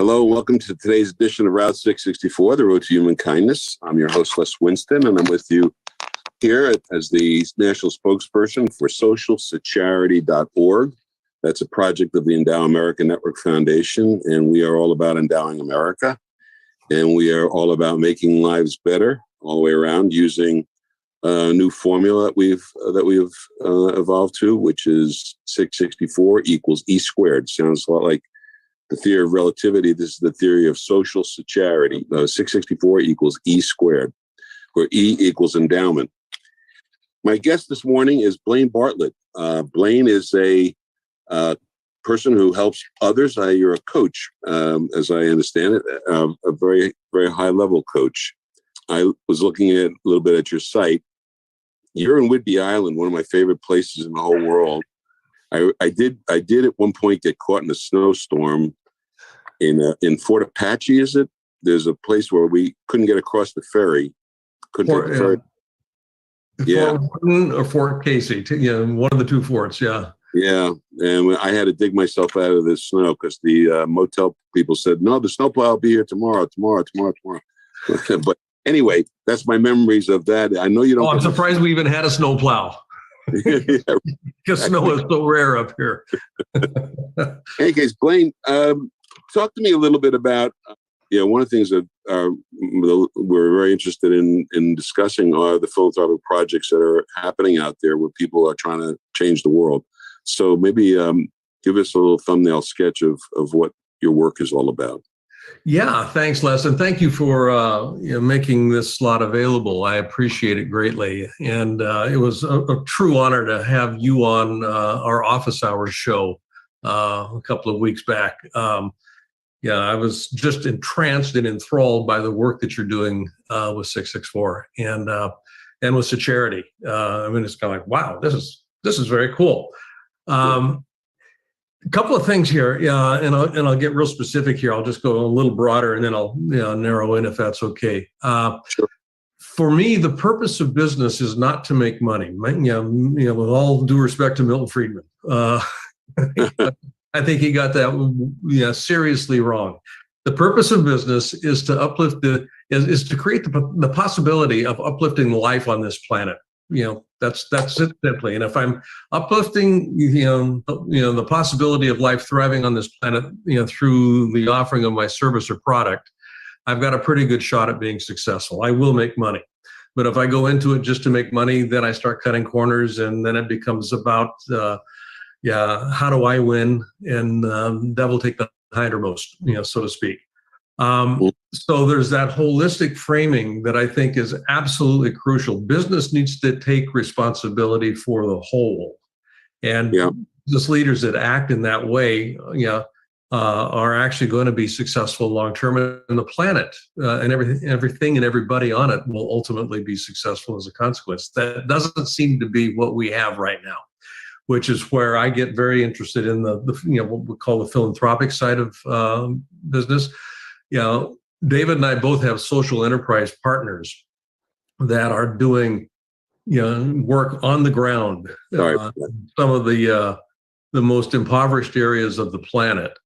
Hello, welcome to today's edition of Route 664, the Road to Human Kindness. I'm your host, Les Winston, and I'm with you here as the national spokesperson for socialsecharity.org. That's a project of the Endow America Network Foundation, and we are all about endowing America. And we are all about making lives better all the way around using a new formula that we've evolved to, which is 664 equals E squared. Sounds a lot like the theory of relativity. This is the theory of social secharity. 664 equals E squared, where E equals endowment. My guest this morning is Blaine Barlett. Blaine is a person who helps others. You're a coach, as I understand it, a very, very high-level coach. I was looking at a little bit at your site. You're in Whidbey Island, one of my favorite places in the whole world. I did at one point get caught in a snowstorm in Fort Apache. Is it? There's a place where we couldn't get across the ferry. Couldn't take the ferry. Yeah, Fort Wayne or Fort Casey. One of the two forts. Yeah. Yeah, and I had to dig myself out of the snow because the motel people said, "No, the snowplow will be here tomorrow." But anyway, that's my memories of that. I know you don't. I'm surprised we even had a snowplow. Yeah, because snow is so rare up here. In any case, Blaine, talk to me a little bit about, one of the things that we're very interested in discussing are the philanthropic projects that are happening out there where people are trying to change the world. So maybe give us a little thumbnail sketch of what your work is all about. Yeah, thanks, Les, and thank you for making this slot available. I appreciate it greatly, and it was a true honor to have you on our office hours show a couple of weeks back. I was just entranced and enthralled by the work that you're doing with 664 and with Secharity. It's kind of like, wow, this is very cool. A couple of things here, and I'll get real specific here. I'll just go a little broader, and then I'll narrow in if that's okay. Sure. For me, the purpose of business is not to make money. With all due respect to Milton Friedman, I think he got that seriously wrong. The purpose of business is to uplift is to create the possibility of uplifting life on this planet. That's it simply. And if I'm uplifting, the possibility of life thriving on this planet, through the offering of my service or product, I've got a pretty good shot at being successful. I will make money. But if I go into it just to make money, then I start cutting corners, and then it becomes about, how do I win? And that will take the hindermost, so to speak. So there's that holistic framing that I think is absolutely crucial. Business needs to take responsibility for the whole, and business leaders that act in that way, are actually going to be successful long term, and the planet and everything and everybody on it will ultimately be successful as a consequence. That doesn't seem to be what we have right now, which is where I get very interested in the what we call the philanthropic side of business. David and I both have social enterprise partners that are doing, work on the ground, some of the most impoverished areas of the planet,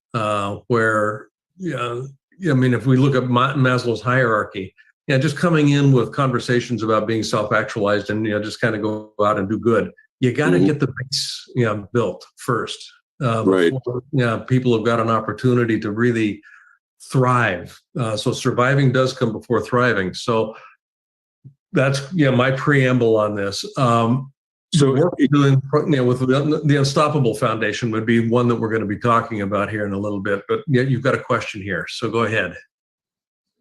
where, if we look at Maslow's hierarchy, just coming in with conversations about being self-actualized and, just kind of go out and do good. You got to get the base, built first. Before, people have got an opportunity to really thrive. So surviving does come before thriving. So that's my preamble on this. So work doing with the Unstoppable Foundation would be one that we're going to be talking about here in a little bit. But you've got a question here, so go ahead.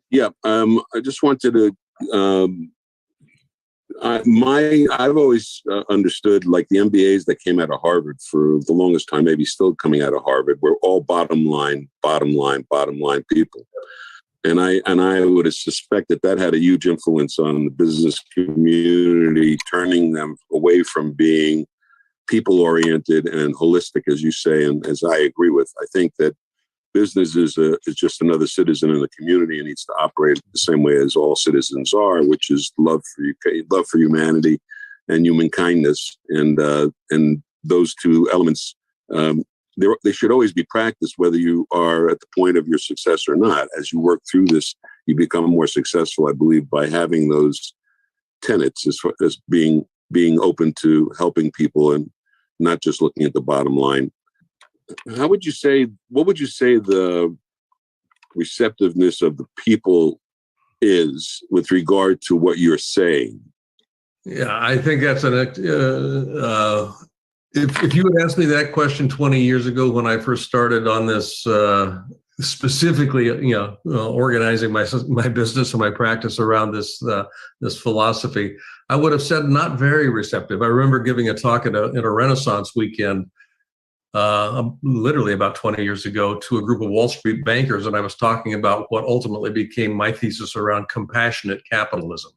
Yeah, I just wanted to. I've always understood, like, the MBAs that came out of Harvard for the longest time, maybe still coming out of Harvard, were all bottom line people. And I would suspect that had a huge influence on the business community, turning them away from being people-oriented and holistic, as you say, and as I agree with. I think that business is just another citizen in the community and needs to operate the same way as all citizens are, which is love for humanity and human kindness. And those two elements they should always be practiced, whether you are at the point of your success or not. As you work through this, you become more successful, I believe, by having those tenets as being open to helping people and not just looking at the bottom line. What would you say the receptiveness of the people is with regard to what you're saying? Yeah, I think that's if you had asked me that question 20 years ago when I first started on this, specifically, organizing my business and my practice around this philosophy, I would have said not very receptive. I remember giving a talk at a Renaissance weekend, literally about 20 years ago, to a group of Wall Street bankers, and I was talking about what ultimately became my thesis around compassionate capitalism.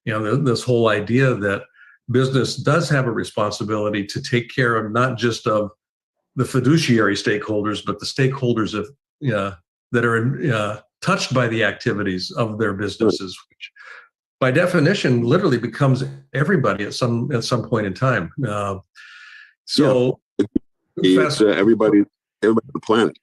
This whole idea that business does have a responsibility to take care of not just of the fiduciary stakeholders, but the stakeholders that are touched by the activities of their businesses, which by definition literally becomes everybody at some point in time. It's everybody on the planet.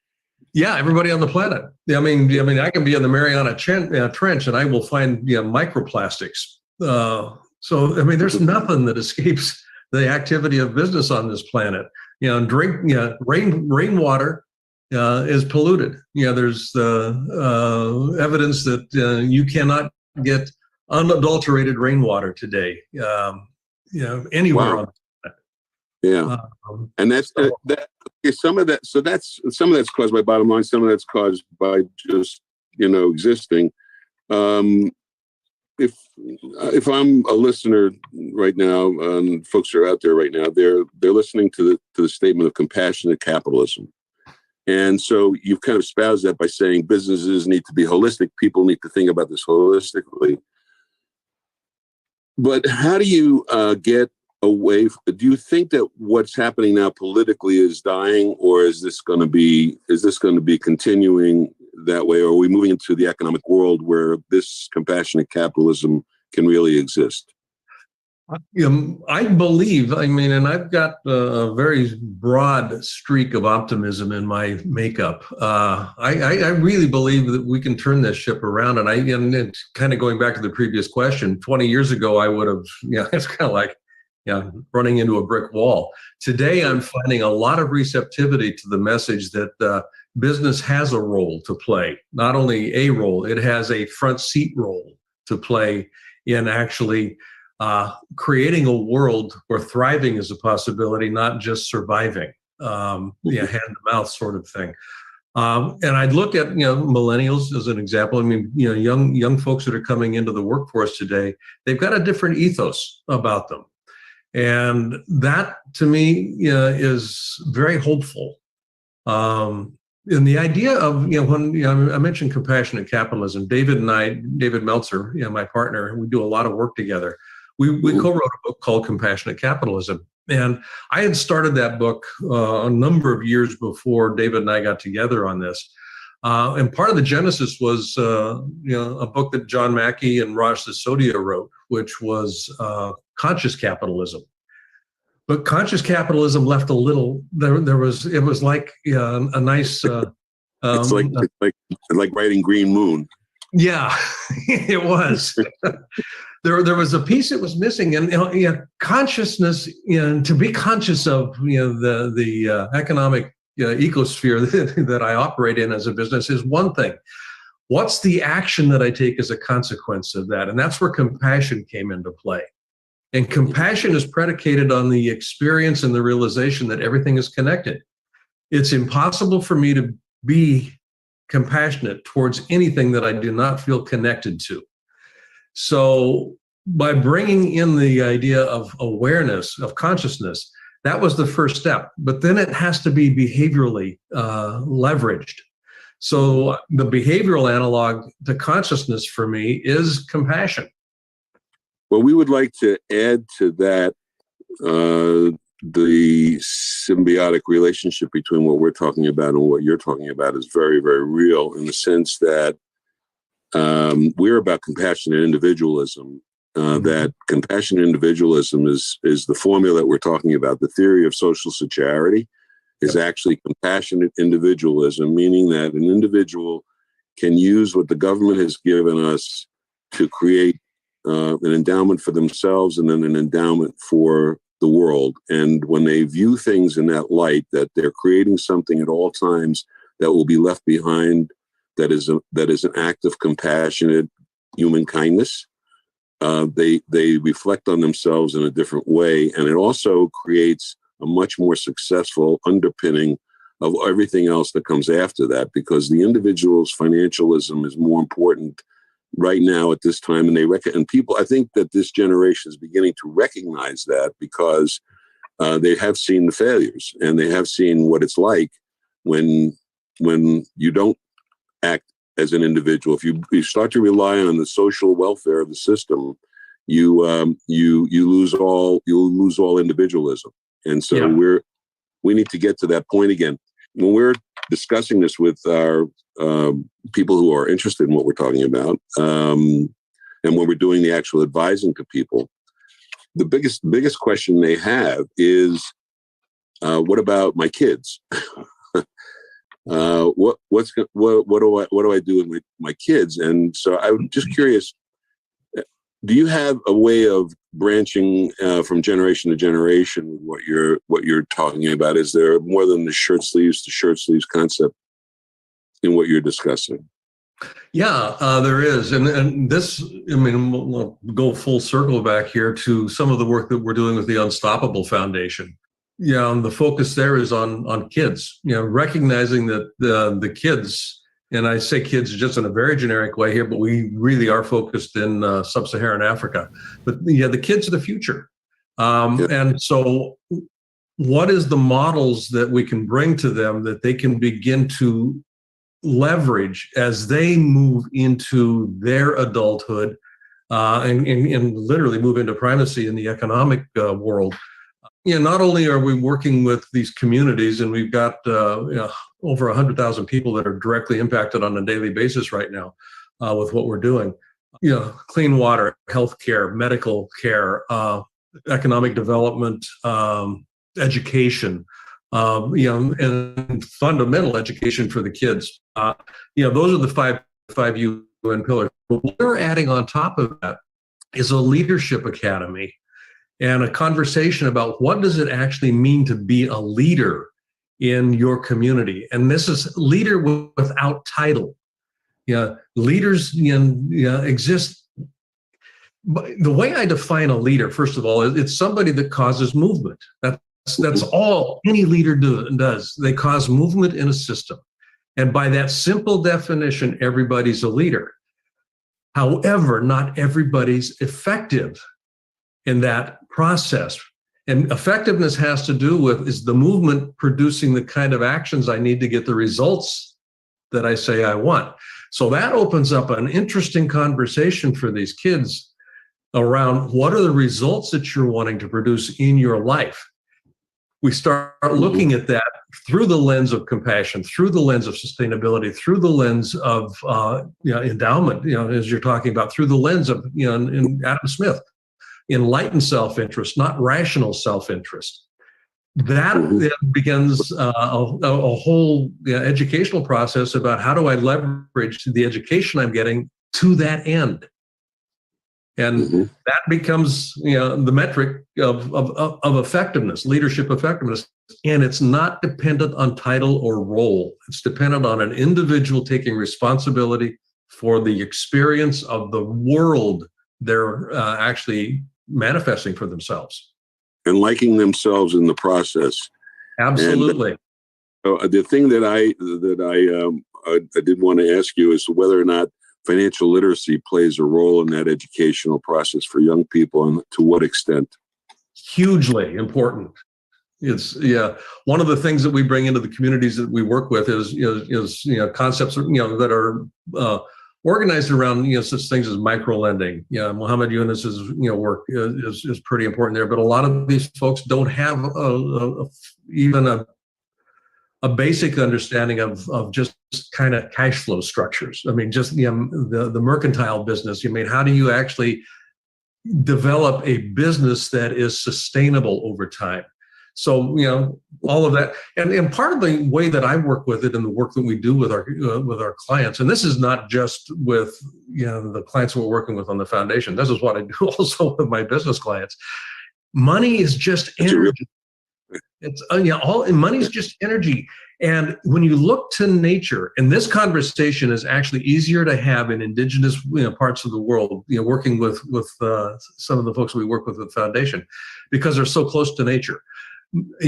Yeah, everybody on the planet. I mean, I can be in the Mariana Trench and I will find microplastics. There's nothing that escapes the activity of business on this planet. Rainwater is polluted. There's evidence that you cannot get unadulterated rainwater today. Anywhere. Wow. On the planet. Yeah, and that's some of that. So some of that's caused by bottom line. Some of that's caused by just existing. If I'm a listener right now, folks are out there right now, they're listening to the statement of compassionate capitalism. And so you've kind of espoused that by saying businesses need to be holistic. People need to think about this holistically. But how do you get away? Do you think that what's happening now politically is dying, or is this going to be continuing that way? Or are we moving into the economic world where this compassionate capitalism can really exist? I believe, and I've got a very broad streak of optimism in my makeup. I really believe that we can turn this ship around. And kind of going back to the previous question, 20 years ago, I would have, it's kind of like, running into a brick wall. Today, I'm finding a lot of receptivity to the message that business has a role to play. Not only a role, it has a front seat role to play in actually creating a world where thriving is a possibility, not just surviving, hand to mouth sort of thing. And I'd look at millennials as an example. Young folks that are coming into the workforce today, they've got a different ethos about them. And that, to me, is very hopeful. And the idea of, when I mentioned compassionate capitalism, David Meltzer, my partner, we do a lot of work together. We co-wrote a book called Compassionate Capitalism. And I had started that book a number of years before David and I got together on this. And part of the genesis was, a book that John Mackey and Raj Sisodia wrote, which was Conscious Capitalism. But conscious capitalism left a little. It was like a nice. It's like writing Green Moon. Yeah, it was. There was a piece that was missing, and consciousness. To be conscious of the economic ecosphere that I operate in as a business is one thing. What's the action that I take as a consequence of that? And that's where compassion came into play. And compassion is predicated on the experience and the realization that everything is connected. It's impossible for me to be compassionate towards anything that I do not feel connected to. So by bringing in the idea of awareness, of consciousness, that was the first step. But then it has to be behaviorally leveraged. So the behavioral analog to consciousness for me is compassion. Well, we would like to add to that the symbiotic relationship between what we're talking about and what you're talking about is very, very real, in the sense that we're about compassionate individualism. That compassionate individualism is the formula that we're talking about, the theory of social security. is actually compassionate individualism, meaning that an individual can use what the government has given us to create an endowment for themselves and then an endowment for the world. And when they view things in that light, that they're creating something at all times that will be left behind, that is an act of compassionate human kindness, they reflect on themselves in a different way. And it also creates a much more successful underpinning of everything else that comes after that, because the individual's financialism is more important right now at this time. And people, I think that this generation is beginning to recognize that, because they have seen the failures and they have seen what it's like when you don't act as an individual. If you start to rely on the social welfare of the system, you lose all individualism. And so we need to get to that point again. When we're discussing this with our people who are interested in what we're talking about, and when we're doing the actual advising to people, the biggest question they have is, what about my kids? What do I do with my kids? And so I'm just curious, do you have a way of branching from generation to generation what you're talking about? Is there more than the shirt sleeves to shirt sleeves concept in what you're discussing? Yeah, there is. And this, I mean, we'll go full circle back here to some of the work that we're doing with the Unstoppable Foundation. Yeah, and the focus there is on kids, recognizing that the kids, and I say kids just in a very generic way here, but we really are focused in sub-Saharan Africa. But the kids are the future. And so what is the models that we can bring to them that they can begin to leverage as they move into their adulthood and literally move into primacy in the economic world? Not only are we working with these communities, and we've got over 100,000 people that are directly impacted on a daily basis right now with what we're doing. Clean water, healthcare, medical care, economic development, education, and fundamental education for the kids. Those are the five UN pillars. But what we're adding on top of that is a leadership academy and a conversation about what does it actually mean to be a leader in your community. And this is leader without title. Leaders exist. The way I define a leader, first of all, it's somebody that causes movement. That's all any leader does. They cause movement in a system. And by that simple definition, everybody's a leader. However, not everybody's effective in that process. And effectiveness has to do with, is the movement producing the kind of actions I need to get the results that I say I want? So that opens up an interesting conversation for these kids around what are the results that you're wanting to produce in your life. We start looking at that through the lens of compassion, through the lens of sustainability, through the lens of endowment, as you're talking about, through the lens of, in Adam Smith, enlightened self-interest, not rational self-interest. That then begins a whole educational process about how do I leverage the education I'm getting to that end. And that becomes the metric of effectiveness, leadership effectiveness. And it's not dependent on title or role. It's dependent on an individual taking responsibility for the experience of the world they're actually manifesting for themselves. And liking themselves in the process. Absolutely. And, the thing that I did want to ask you is whether or not financial literacy plays a role in that educational process for young people, and to what extent? Hugely important. It's one of the things that we bring into the communities that we work with is concepts that are organized around such things as micro lending. Muhammad Yunus's work is pretty important there, but a lot of these folks don't have even a basic understanding of just kind of cash flow structures. I mean, just the mercantile business. How do you actually develop a business that is sustainable over time? So, all of that. And part of the way that I work with it and the work that we do with our clients, and this is not just with, the clients we're working with on the foundation. This is what I do also with my business clients. Money is just energy. It's money is just energy. And when you look to nature, and this conversation is actually easier to have in indigenous parts of the world, working with some of the folks we work with the foundation, because they're so close to nature.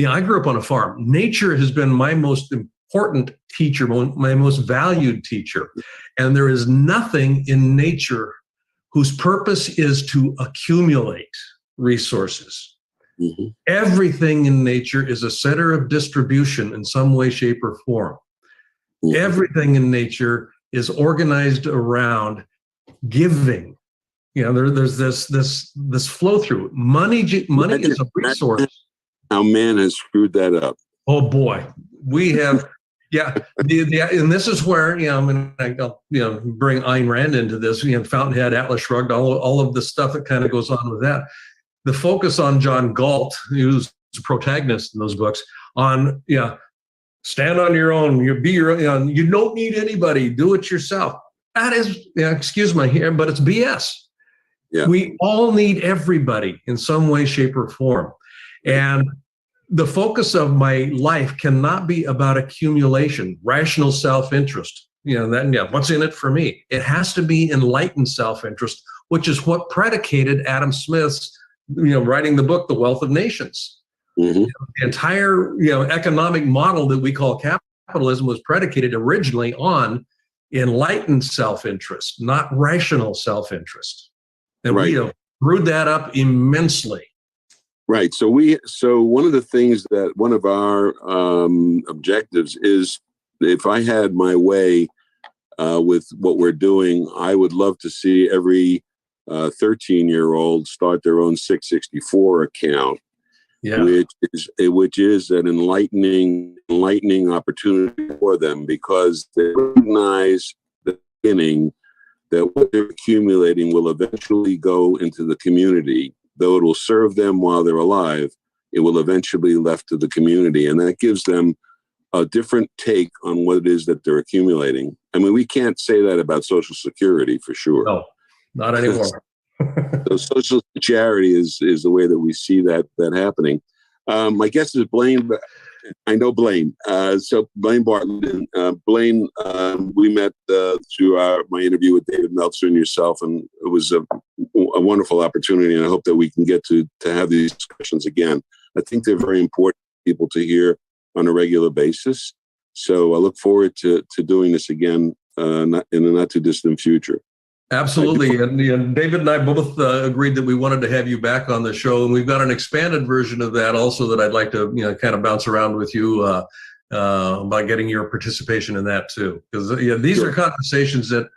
I grew up on a farm. Nature has been my most important teacher, my most valued teacher. And there is nothing in nature whose purpose is to accumulate resources. Mm-hmm. Everything in nature is a center of distribution in some way, shape, or form. Mm-hmm. Everything in nature is organized around giving. There's this flow through. Money is a resource. How man has screwed that up. Oh boy, we have. And this is where I'll bring Ayn Rand into this. Fountainhead, Atlas Shrugged, all of the stuff that kind of goes on with that. The focus on John Galt, who's the protagonist in those books, on stand on your own. You be your own. You don't need anybody. Do it yourself. That is, excuse my here, but it's BS. Yeah. We all need everybody in some way, shape, or form. And the focus of my life cannot be about accumulation, rational self-interest. What's in it for me? It has to be enlightened self-interest, which is what predicated Adam Smith's, writing the book, The Wealth of Nations. Mm-hmm. The entire, economic model that we call capitalism was predicated originally on enlightened self-interest, not rational self-interest. And we have screwed that up immensely. Right. So one of the things that one of our objectives is, if I had my way with what we're doing, I would love to see every 13-year-old start their own 664 account, which is an enlightening opportunity for them, because they recognize the beginning that what they're accumulating will eventually go into the community. Though it will serve them while they're alive, it will eventually be left to the community. And that gives them a different take on what it is that they're accumulating. I mean, we can't say that about Social Security for sure. No, not anymore. So social charity is the way that we see that happening. My guest is Blaine. I know Blaine. So Blaine Barlett. Blaine, we met through my interview with David Meltzer and yourself, and it was a wonderful opportunity. And I hope that we can get to have these discussions again. I think they're very important for people to hear on a regular basis. So I look forward to doing this again in the not too distant future. Absolutely. And David and I both agreed that we wanted to have you back on the show. And we've got an expanded version of that also that I'd like to, kind of bounce around with you about getting your participation in that too. Because these are conversations that,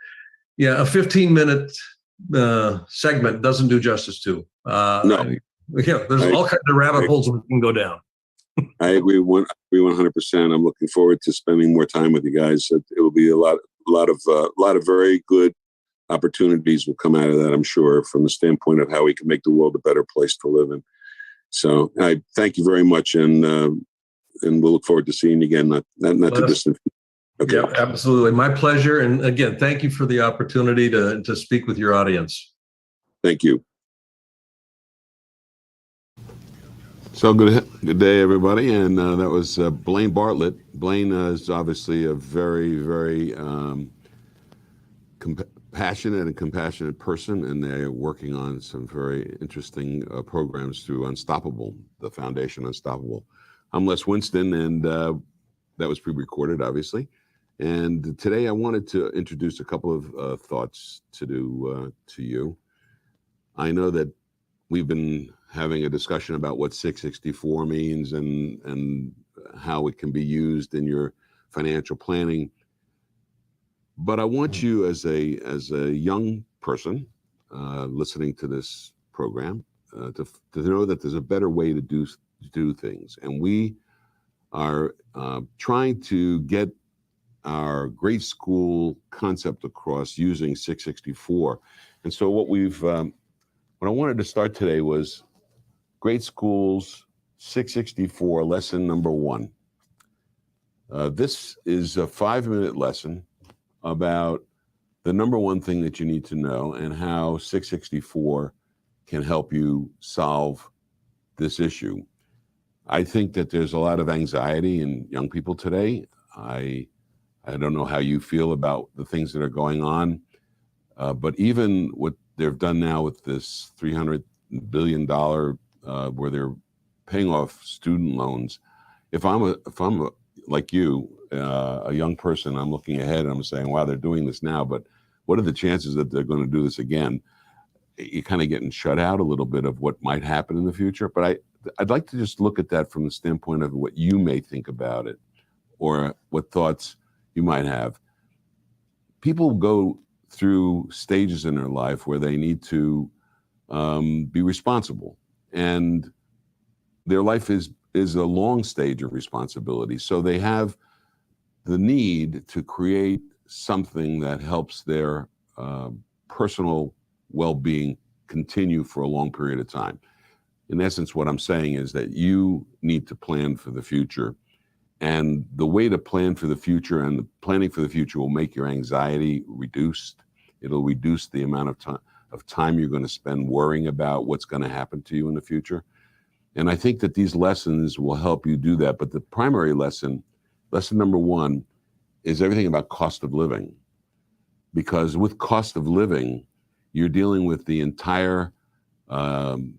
a 15-minute segment doesn't do justice to. No. There's all kinds of rabbit holes we can go down. I agree 100%. I'm looking forward to spending more time with you guys. It will be a lot of very good opportunities will come out of that, I'm sure, from the standpoint of how we can make the world a better place to live in. So I thank you very much, and we'll look forward to seeing you again, not too distant. Okay. Yeah, absolutely. My pleasure. And again, thank you for the opportunity to speak with your audience. Thank you. So good day, everybody. And that was Blaine Barlett. Blaine is obviously a very, very passionate and compassionate person, and they're working on some very interesting programs through Unstoppable, the Foundation Unstoppable. I'm Les Winston, and that was pre-recorded, obviously. And today I wanted to introduce a couple of thoughts to you. I know that we've been having a discussion about what 664 means and how it can be used in your financial planning. But I want you, as a young person listening to this program, to know that there's a better way to do things, and we are trying to get our grade school concept across using 664. And so what I wanted to start today was grade schools 664, lesson number 1. This is a 5-minute lesson about the number one thing that you need to know and how 664 can help you solve this issue. I think that there's a lot of anxiety in young people today. I don't know how you feel about the things that are going on, but even what they've done now with this $300 billion where they're paying off student loans. If I'm like you, a young person, I'm looking ahead and I'm saying, wow, they're doing this now, but what are the chances that they're going to do this again? You're kind of getting shut out a little bit of what might happen in the future. But I'd like to just look at that from the standpoint of what you may think about it or what thoughts you might have. People go through stages in their life where they need to be responsible, and their life is a long stage of responsibility. So they have the need to create something that helps their personal well-being continue for a long period of time. In essence, what I'm saying is that you need to plan for the future. And the way to plan for the future, and the planning for the future, will make your anxiety reduced. It'll reduce the amount of time you're going to spend worrying about what's going to happen to you in the future. And I think that these lessons will help you do that. But the primary lesson number 1, is everything about cost of living. Because with cost of living, you're dealing with the entire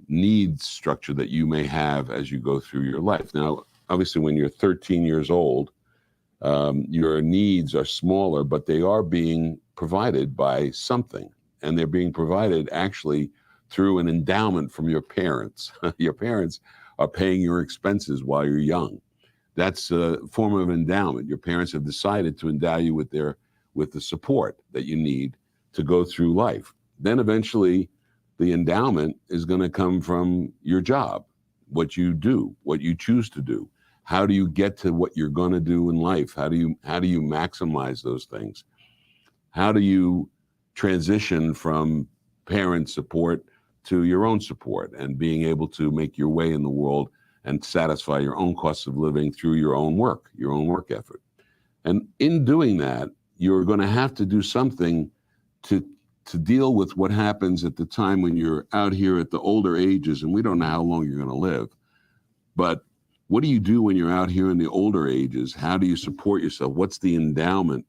needs structure that you may have as you go through your life. Now, obviously, when you're 13 years old, your needs are smaller, but they are being provided by something. And they're being provided actually through an endowment from your parents. Your parents are paying your expenses while you're young. That's a form of endowment. Your parents have decided to endow you with the support that you need to go through life. Then eventually the endowment is going to come from your job, what you do, what you choose to do. How do you get to what you're going to do in life? How do you maximize those things? How do you transition from parent support to your own support and being able to make your way in the world and satisfy your own cost of living through your own work effort? And in doing that, you're going to have to do something to deal with what happens at the time when you're out here at the older ages, and we don't know how long you're going to live. But what do you do when you're out here in the older ages? How do you support yourself? What's the endowment?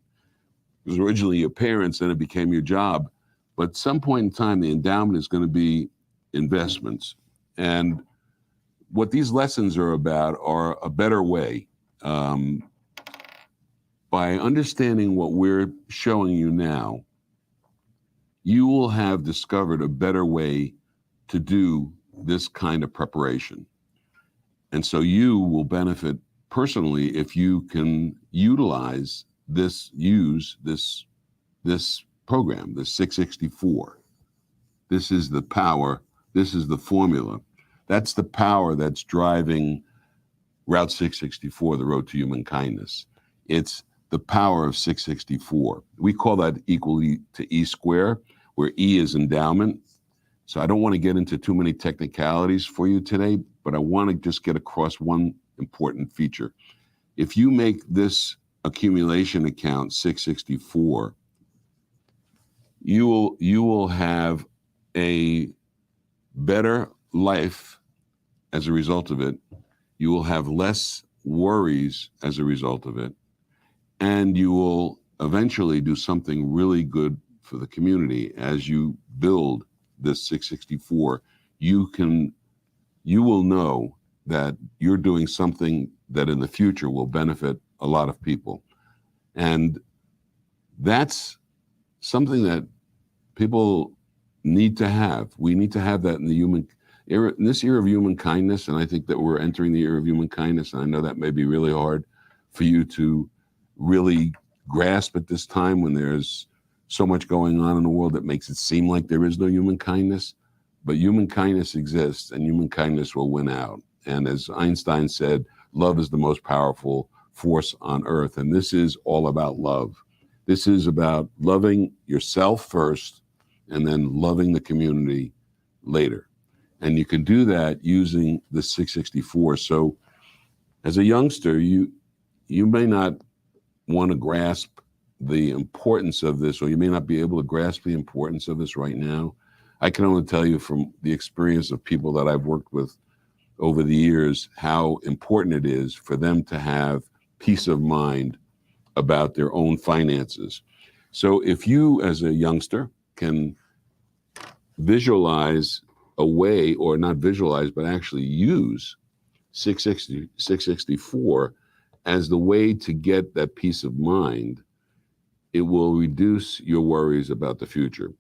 It was originally your parents, then it became your job. But at some point in time, the endowment is going to be investments. And what these lessons are about are a better way. By understanding what we're showing you now, you will have discovered a better way to do this kind of preparation. And so you will benefit personally if you can use this program, the 664. This is the power. This is the formula. That's the power that's driving Route 664, the road to human kindness. It's the power of 664. We call that equally to E square, where E is endowment. So I don't want to get into too many technicalities for you today, but I want to just get across one important feature. If you make this accumulation account 664, you will have a better life as a result of it. You will have less worries as a result of it. And you will eventually do something really good for the community as you build this 664. You will know that you're doing something that in the future will benefit a lot of people. And that's something that people need to have. We need to have that in the human era, in this era of human kindness. And I think that we're entering the era of human kindness. And I know that may be really hard for you to really grasp at this time when there's so much going on in the world that makes it seem like there is no human kindness. But human kindness exists, and human kindness will win out. And as Einstein said, love is the most powerful force on earth. And this is all about love. This is about loving yourself first and then loving the community later. And you can do that using the 664. So as a youngster, you may not want to grasp the importance of this, or you may not be able to grasp the importance of this right now. I can only tell you from the experience of people that I've worked with over the years how important it is for them to have peace of mind about their own finances. So if you, as a youngster, can visualize a way, or not visualize, but actually use 664 as the way to get that peace of mind, it will reduce your worries about the future.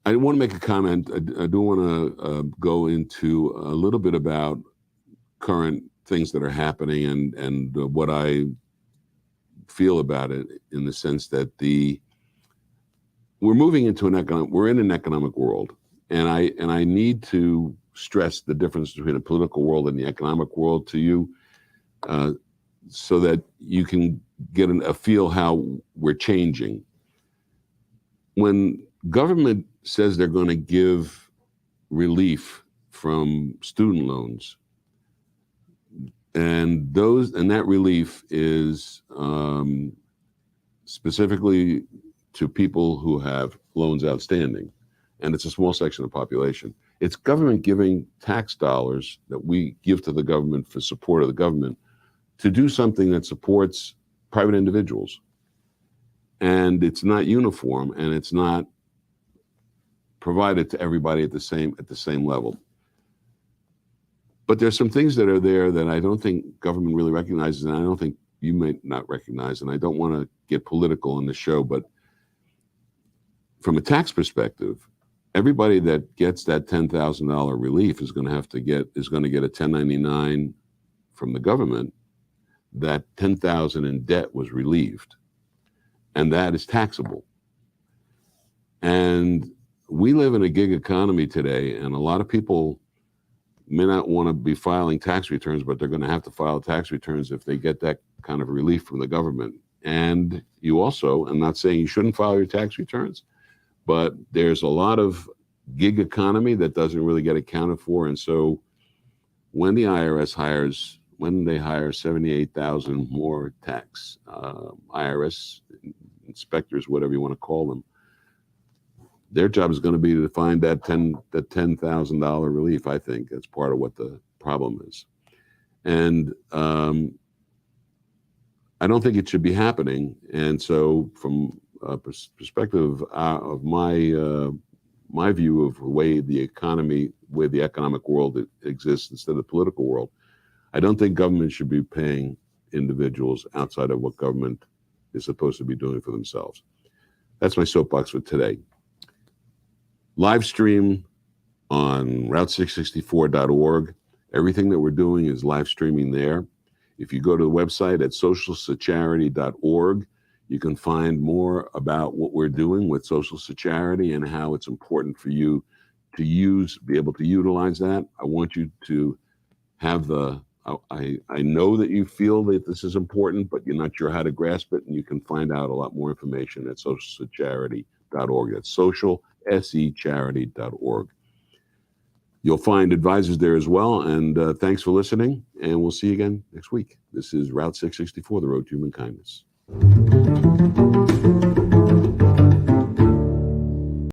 I want to make a comment. I do want to go into a little bit about current things that are happening and what I feel about it, in the sense that we're moving into we're in an economic world, and I need to stress the difference between the political world and the economic world to you, so that you can get a feel how we're changing. When government says they're going to give relief from student loans, and that relief is specifically to people who have loans outstanding, and it's a small section of the population. It's government giving tax dollars that we give to the government for support of the government to do something that supports private individuals. And it's not uniform, and it's not provided to everybody at the same level. But there's some things that are there that I don't think government really recognizes, and I don't think you may not recognize, and I don't want to get political in the show, but from a tax perspective, everybody that gets that $10,000 relief is going to get a 1099 from the government. That $10,000 in debt was relieved, and that is taxable. And we live in a gig economy today, and a lot of people may not want to be filing tax returns, but they're going to have to file tax returns if they get that kind of relief from the government. And you also, I'm not saying you shouldn't file your tax returns, but there's a lot of gig economy that doesn't really get accounted for. And so when the IRS hires 78,000 more tax IRS inspectors, whatever you want to call them, their job is going to be to find that $10,000 relief. I think that's part of what the problem is. And I don't think it should be happening. And so from a perspective of my view of the way the economic world exists instead of the political world, I don't think government should be paying individuals outside of what government is supposed to be doing for themselves. That's my soapbox for today. Live stream on route664.org. Everything that we're doing is live streaming there. If you go to the website at socialsecharity.org, you can find more about what we're doing with Social Security and how it's important for you to be able to utilize that. I want you to have I know that you feel that this is important, but you're not sure how to grasp it, and you can find out a lot more information at socialsecharity.org. That's socialsecharity.org. You'll find advisors there as well, and thanks for listening, and we'll see you again next week. This is Route 664, the road to human kindness.